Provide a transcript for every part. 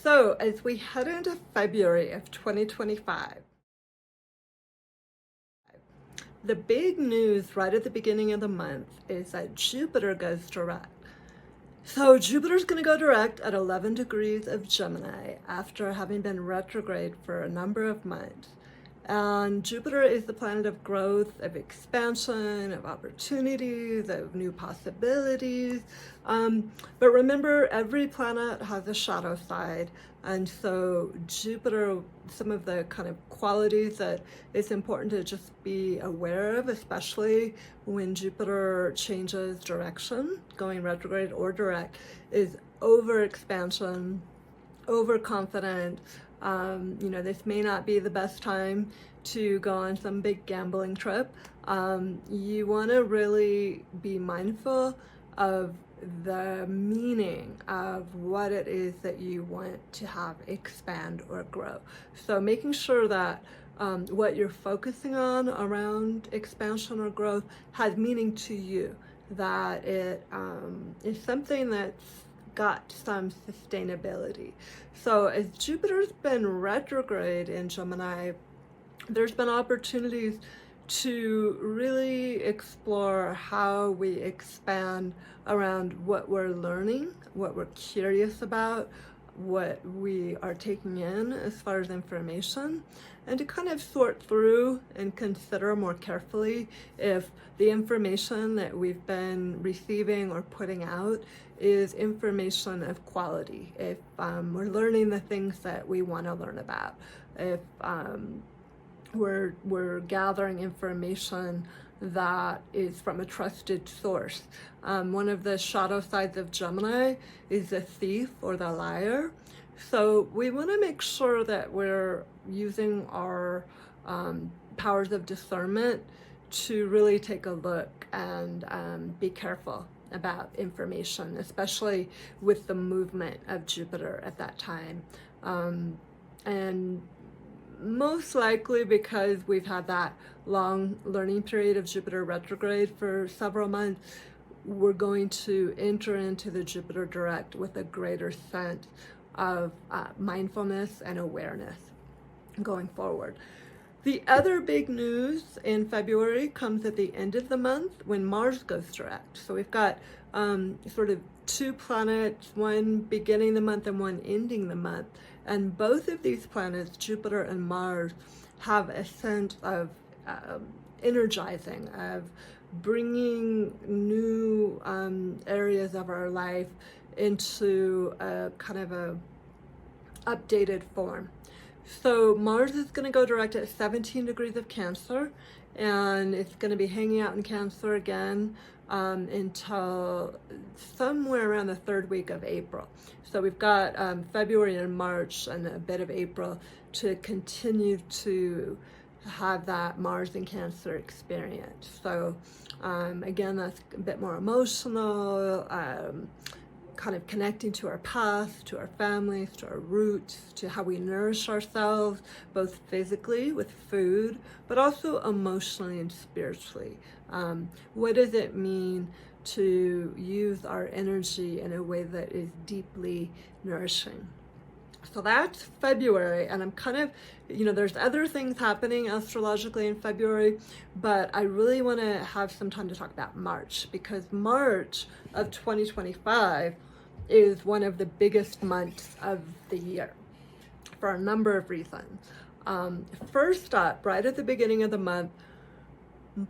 So as we head into February of 2025, the big news right at the beginning of the month is that Jupiter goes direct. So Jupiter's going to go direct at 11 degrees of Gemini after having been retrograde for a number of months. And Jupiter is the planet of growth, of expansion, of opportunities, of new possibilities. But remember, every planet has a shadow side. And so Jupiter, some of the kind of qualities that it's important to just be aware of, especially when Jupiter changes direction, going retrograde or direct, is overexpansion, overconfident. This may not be the best time to go on some big gambling trip. You want to really be mindful of the meaning of what it is that you want to have expand or grow. So making sure that what you're focusing on around expansion or growth has meaning to you, that it is something that's got some sustainability. So as Jupiter's been retrograde in Gemini, there's been opportunities to really explore how we expand around what we're learning, what we're curious about, what we are taking in as far as information, and to kind of sort through and consider more carefully if the information that we've been receiving or putting out is information of quality, if we're learning the things that we want to learn about, if we're gathering information that is from a trusted source. One of the shadow sides of Gemini is the thief or the liar. So we want to make sure that we're using our powers of discernment to really take a look and be careful about information, especially with the movement of Jupiter at that time. And most likely because we've had that long learning period of Jupiter retrograde for several months, we're going to enter into the Jupiter direct with a greater sense of mindfulness and awareness going forward. The other big news in February comes at the end of the month when Mars goes direct. So we've got sort of two planets, one beginning the month and one ending the month. And both of these planets, Jupiter and Mars, have a sense of energizing, of bringing new areas of our life into a kind of a updated form. So Mars is going to go direct at 17 degrees of Cancer, and it's going to be hanging out in Cancer again until somewhere around the third week of April. So we've got February and March and a bit of April to continue to have that Mars in Cancer experience. So again, that's a bit more emotional, kind of connecting to our past, to our families, to our roots, to how we nourish ourselves, both physically with food, but also emotionally and spiritually. What does it mean to use our energy in a way that is deeply nourishing? So that's February, and I'm kind of, there's other things happening astrologically in February, but I really want to have some time to talk about March, because March of 2025 is one of the biggest months of the year for a number of reasons. First up, right at the beginning of the month,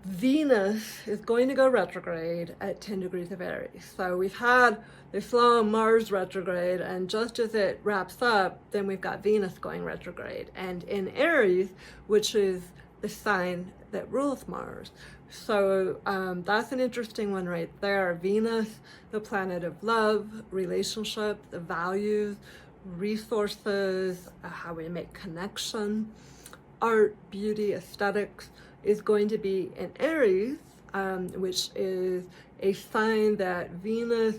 Venus is going to go retrograde at 10 degrees of Aries. So we've had this long Mars retrograde, and just as it wraps up, then we've got Venus going retrograde, and in Aries, which is the sign that rules Mars. So that's an interesting one right there. Venus, the planet of love, relationships, the values, resources, how we make connection, art, beauty, aesthetics, is going to be in Aries, which is a sign that Venus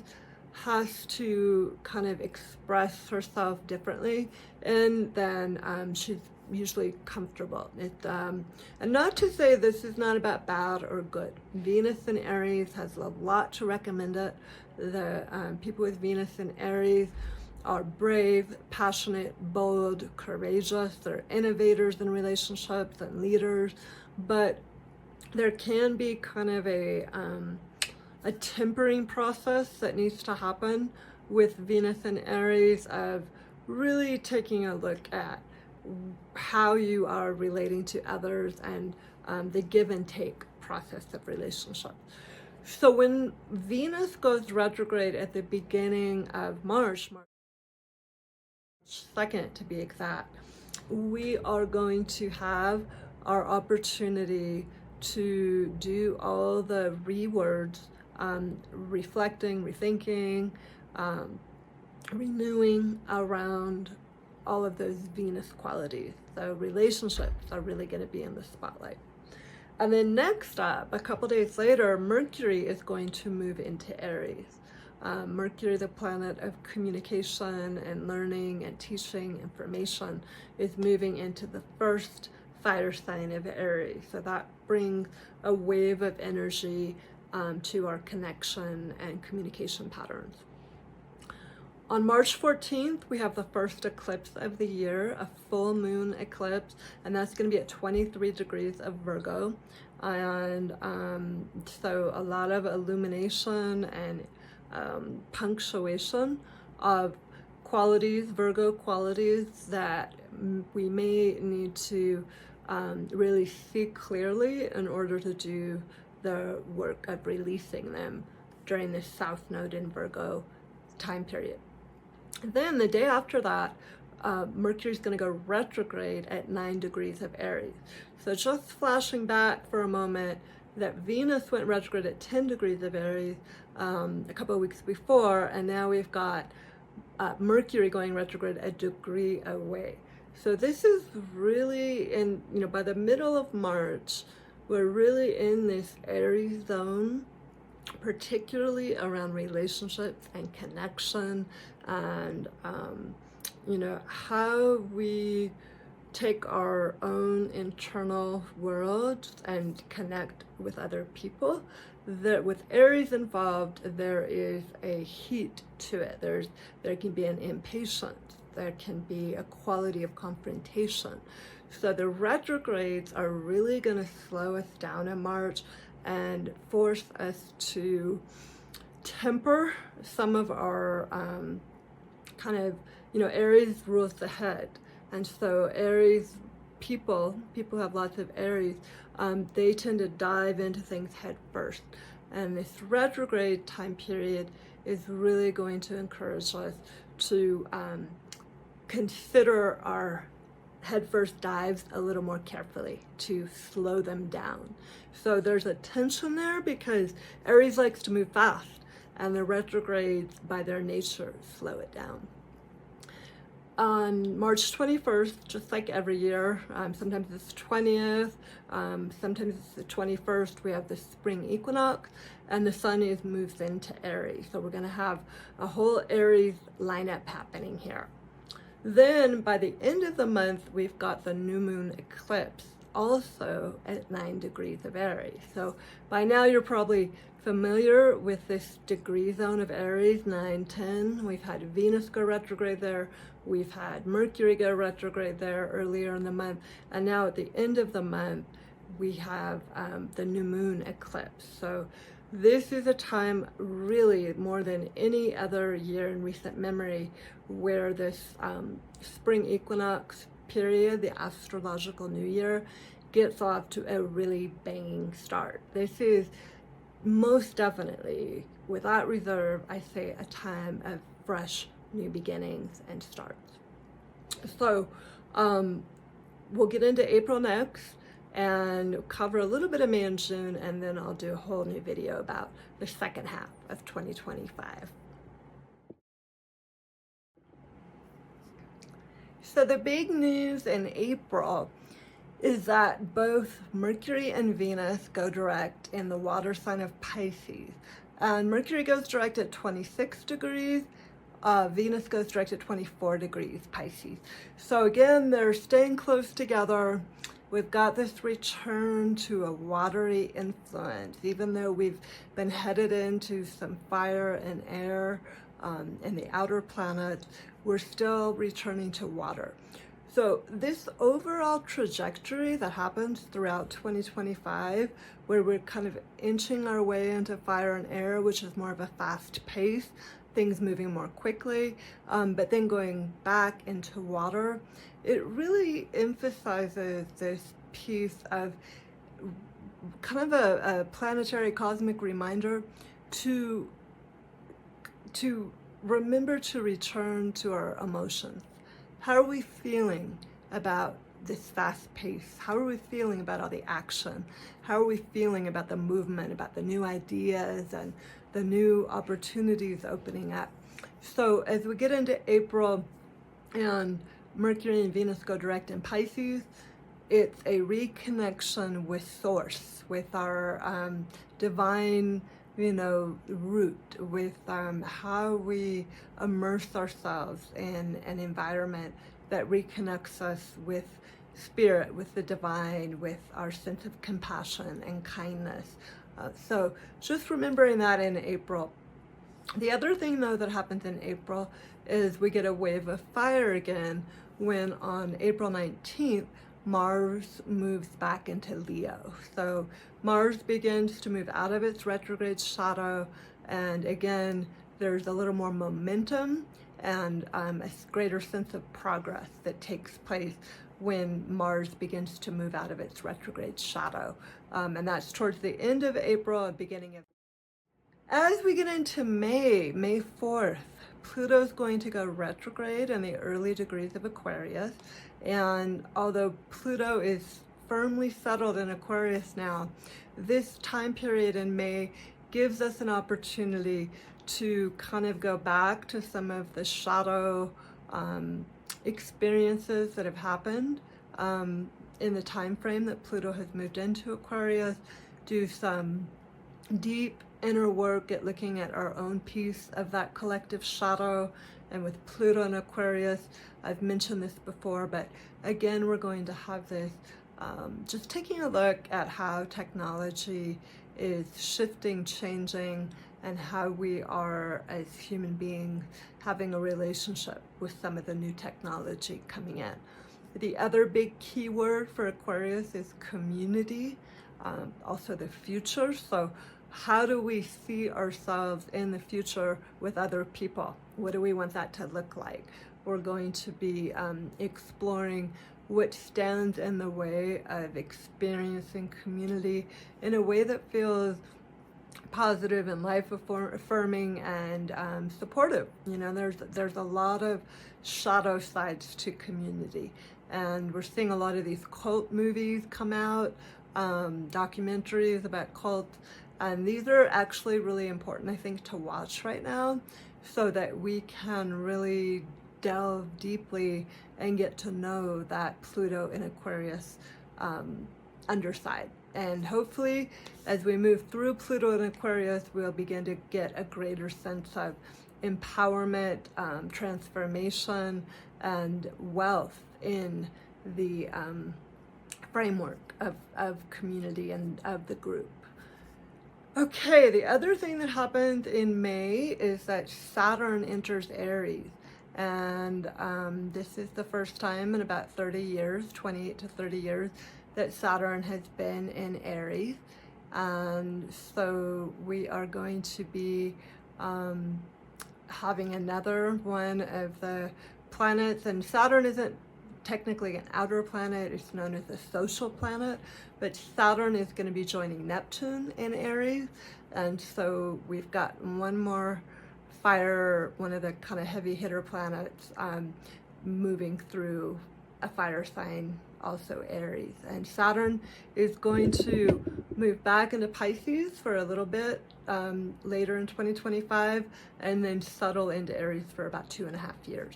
has to kind of express herself differently, and then she's usually comfortable. And not to say this is not about bad or good. Venus in Aries has a lot to recommend it. The people with Venus in Aries are brave, passionate, bold, courageous. They're innovators in relationships and leaders, but there can be kind of a tempering process that needs to happen with Venus and Aries of really taking a look at how you are relating to others and the give and take process of relationships. So when Venus goes retrograde at the beginning of March 2nd to be exact, we are going to have our opportunity to do all the rewords, reflecting, rethinking, renewing around all of those Venus qualities. So relationships are really going to be in the spotlight. And then next up, a couple days later, Mercury is going to move into Aries. Mercury, the planet of communication and learning and teaching information, is moving into the first fire sign of Aries. So that brings a wave of energy to our connection and communication patterns. On March 14th, we have the first eclipse of the year, a full moon eclipse, and that's going to be at 23 degrees of Virgo. And so a lot of illumination and punctuation of qualities, Virgo qualities, that we may need to really see clearly in order to do the work of releasing them during this South Node in Virgo time period. Then the day after that, Mercury is going to go retrograde at 9 degrees of Aries. So just flashing back for a moment, that Venus went retrograde at 10 degrees of Aries a couple of weeks before, and now we've got Mercury going retrograde a degree away. So this is really in, by the middle of March, we're really in this Aries zone, particularly around relationships and connection and, how we take our own internal world and connect with other people. That with Aries involved, there is a heat to it. There can be an impatience. There can be a quality of confrontation. So the retrogrades are really going to slow us down in March and force us to temper some of our Aries rules the head. And so Aries people have lots of Aries, they tend to dive into things head first. And this retrograde time period is really going to encourage us to consider our headfirst dives a little more carefully, to slow them down. So there's a tension there because Aries likes to move fast, and the retrogrades by their nature slow it down. On March 21st, just like every year, sometimes it's 20th, sometimes it's the 21st, we have the spring equinox, and the sun moves into Aries. So we're going to have a whole Aries lineup happening here. Then by the end of the month, we've got the new moon eclipse, also at 9 degrees of Aries. So by now you're probably familiar with this degree zone of Aries, 9, 10. We've had Venus go retrograde there. We've had Mercury go retrograde there earlier in the month. And now at the end of the month, we have the new moon eclipse. So this is a time really more than any other year in recent memory where this spring equinox period, the astrological new year, gets off to a really banging start. This is most definitely, without reserve, I say a time of fresh new beginnings and starts. So we'll get into April next and cover a little bit of May and June, and then I'll do a whole new video about the second half of 2025. So the big news in April is that both Mercury and Venus go direct in the water sign of Pisces. And Mercury goes direct at 26 degrees, Venus goes direct at 24 degrees Pisces. So again, they're staying close together. We've got this return to a watery influence, even though we've been headed into some fire and air and the outer planets, we're still returning to water. So this overall trajectory that happens throughout 2025, where we're kind of inching our way into fire and air, which is more of a fast pace, things moving more quickly, but then going back into water, it really emphasizes this piece of kind of a planetary cosmic reminder to remember to return to our emotions. How are we feeling about this fast pace? How are we feeling about all the action? How are we feeling about the movement, about the new ideas and the new opportunities opening up? So as we get into April and Mercury and Venus go direct in Pisces, it's a reconnection with Source, with our divine, root, with how we immerse ourselves in an environment that reconnects us with spirit, with the divine, with our sense of compassion and kindness. So just remembering that in April. The other thing, though, that happens in April is we get a wave of fire again when on April 19th, Mars moves back into Leo. So Mars begins to move out of its retrograde shadow, and again, there's a little more momentum and a greater sense of progress that takes place when Mars begins to move out of its retrograde shadow. And that's towards the end of April and beginning of... As we get into May 4th, Pluto's going to go retrograde in the early degrees of Aquarius. And although Pluto is firmly settled in Aquarius now, this time period in May gives us an opportunity to kind of go back to some of the shadow experiences that have happened in the time frame that Pluto has moved into Aquarius, do some deep inner work at looking at our own piece of that collective shadow. And with Pluto in Aquarius, I've mentioned this before, but again, we're going to have this just taking a look at how technology is shifting, changing, and how we are as human beings having a relationship with some of the new technology coming in. The other big keyword for Aquarius is community, also the future. So how do we see ourselves in the future with other people? What do we want that to look like? We're going to be exploring what stands in the way of experiencing community in a way that feels positive and life affirming and supportive. There's a lot of shadow sides to community, and we're seeing a lot of these cult movies come out, documentaries about cults. And these are actually really important, I think, to watch right now so that we can really delve deeply and get to know that Pluto in Aquarius underside. And hopefully, as we move through Pluto in Aquarius, we'll begin to get a greater sense of empowerment, transformation, and wealth in the framework of community and of the group. Okay, the other thing that happens in May is that Saturn enters Aries. And this is the first time in about 30 years, 28 to 30 years, that Saturn has been in Aries. And so we are going to be having another one of the planets. And Saturn isn't technically an outer planet, it's known as a social planet, but Saturn is going to be joining Neptune in Aries, and so we've got one more fire, one of the kind of heavy hitter planets moving through a fire sign, also Aries. And Saturn is going to move back into Pisces for a little bit later in 2025, and then settle into Aries for about 2.5 years.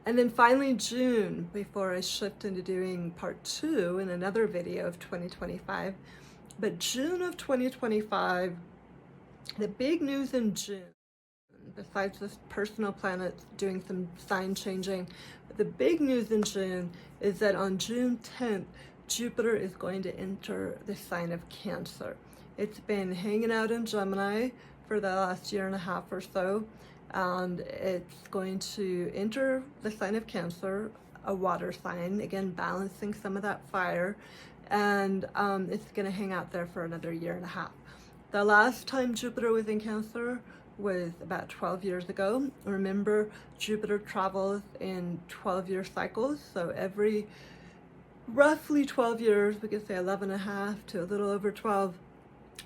And then finally June, before I shift into doing part 2 in another video of 2025, but June of 2025, the big news in June, besides this personal planets doing some sign changing, the big news in June is that on June 10th, Jupiter is going to enter the sign of Cancer. It's been hanging out in Gemini for the last year and a half or so, and it's going to enter the sign of Cancer, a water sign, again balancing some of that fire, and it's going to hang out there for another year and a half. The last time Jupiter was in Cancer was about 12 years ago. Remember, Jupiter travels in 12-year cycles, so every roughly 12 years, we could say 11 and a half to a little over 12,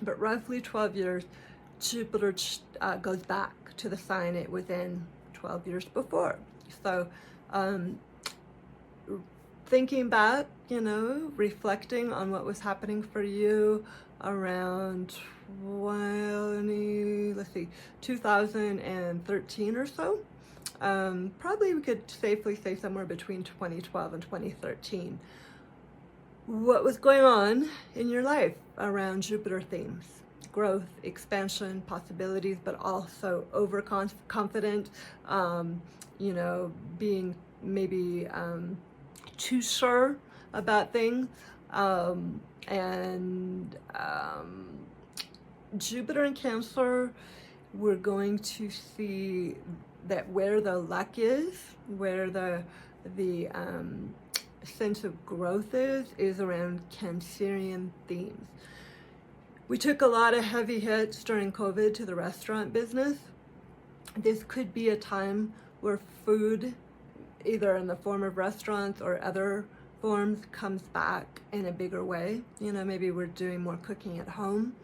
but roughly 12 years, Jupiter goes back to the sign it was in 12 years before. So thinking back, you know, reflecting on what was happening for you around 2013 or so. Probably we could safely say somewhere between 2012 and 2013. What was going on in your life around Jupiter themes? Growth, expansion, possibilities, but also overconfident, you know, being maybe too sure about things. Jupiter in Cancer, we're going to see that where the luck is, where the sense of growth is around Cancerian themes. We took a lot of heavy hits during COVID to the restaurant business. This could be a time where food, either in the form of restaurants or other forms, comes back in a bigger way. You know, maybe we're doing more cooking at home.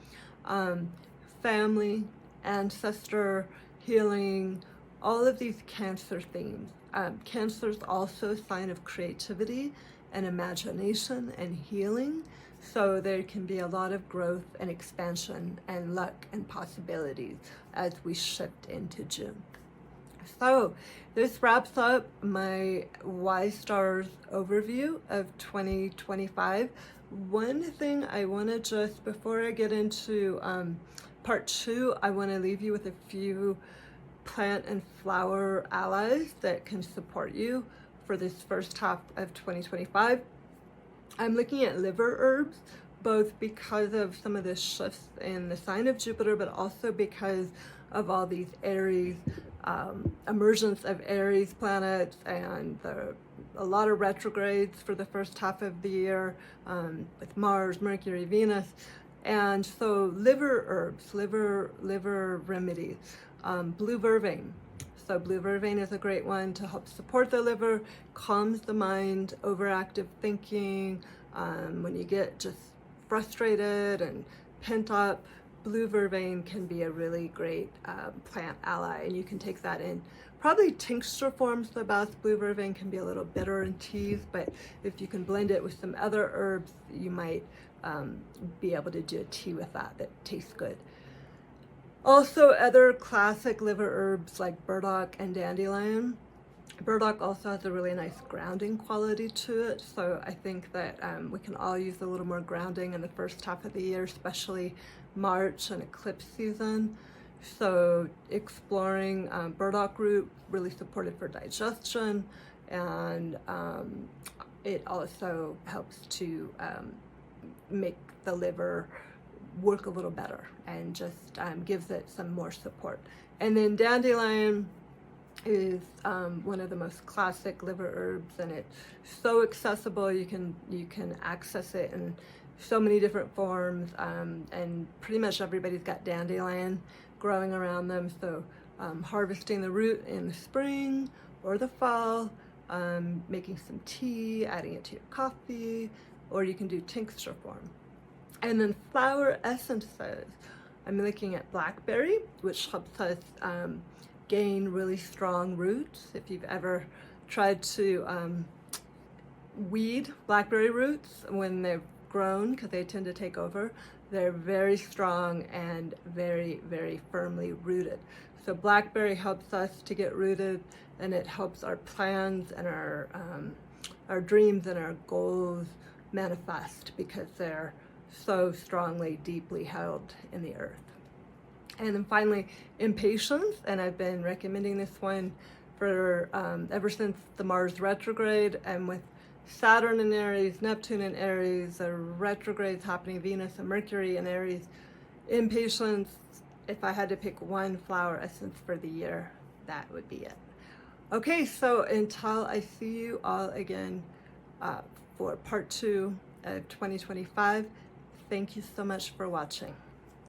Family, ancestor, healing, all of these Cancer themes. Cancer is also a sign of creativity and imagination and healing. So there can be a lot of growth and expansion and luck and possibilities as we shift into June. So this wraps up my Y-Stars overview of 2025. One thing I want to just, before I get into part 2, I want to leave you with a few plant and flower allies that can support you for this first half of 2025. I'm looking at liver herbs, both because of some of the shifts in the sign of Jupiter, but also because of all these Aries, emergence of Aries planets and a lot of retrogrades for the first half of the year with Mars, Mercury, Venus. And so liver herbs, liver remedies, blue vervain. So blue vervain is a great one to help support the liver, calms the mind, overactive thinking. When you get just frustrated and pent up, blue vervain can be a really great plant ally, and you can take that in probably tincture forms. The best blue vervain can be a little bitter in teas, but if you can blend it with some other herbs, you might be able to do a tea with that tastes good. Also, other classic liver herbs like burdock and dandelion. Burdock also has a really nice grounding quality to it, so I think that we can all use a little more grounding in the first half of the year, especially March and eclipse season. So exploring burdock root, really supported for digestion, and it also helps to make the liver work a little better and just gives it some more support. And then dandelion is one of the most classic liver herbs, and it's so accessible. You can access it in so many different forms, and pretty much everybody's got dandelion growing around them. So harvesting the root in the spring or the fall, making some tea, adding it to your coffee, or you can do tincture form. And then flower essences. I'm looking at blackberry, which helps us gain really strong roots. If you've ever tried to weed blackberry roots when they're grown, because they tend to take over, they're very strong and very, very firmly rooted. So blackberry helps us to get rooted, and it helps our plans and our dreams and our goals manifest because they're so strongly, deeply held in the earth. And then finally, impatience, and I've been recommending this one for ever since the Mars retrograde, and with Saturn in Aries, Neptune in Aries, the retrogrades happening, Venus and Mercury in Aries. Impatience if I had to pick one flower essence for the year, that would be it. Okay, so until I see you all again for part 2 of 2025, thank you so much for watching.